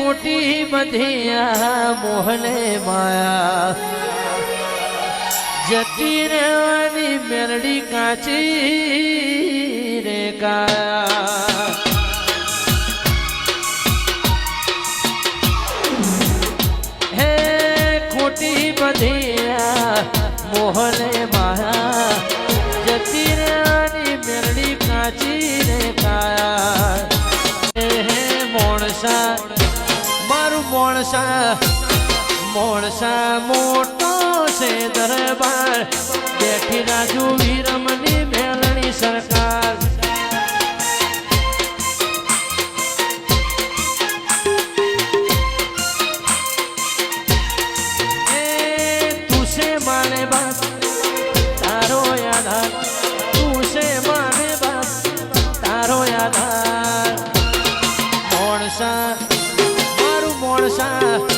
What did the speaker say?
ખોટી બધી મોહને માયા જતી રહેવાની મેરડી કાચી રે કાયા હે ખોટી બધી મોહને માયા જતી રહેવાની મેરડી કાચી રે કાયા હે મોણસા મારું મોણસા મોટો છે દરબાર બેઠી રાજુ વીરમની મેલણી સરકાર એ તું છે માને બાપ તારો યાદ તું છે માને બાપ તારો યાદ મોણસા મારું મોણસા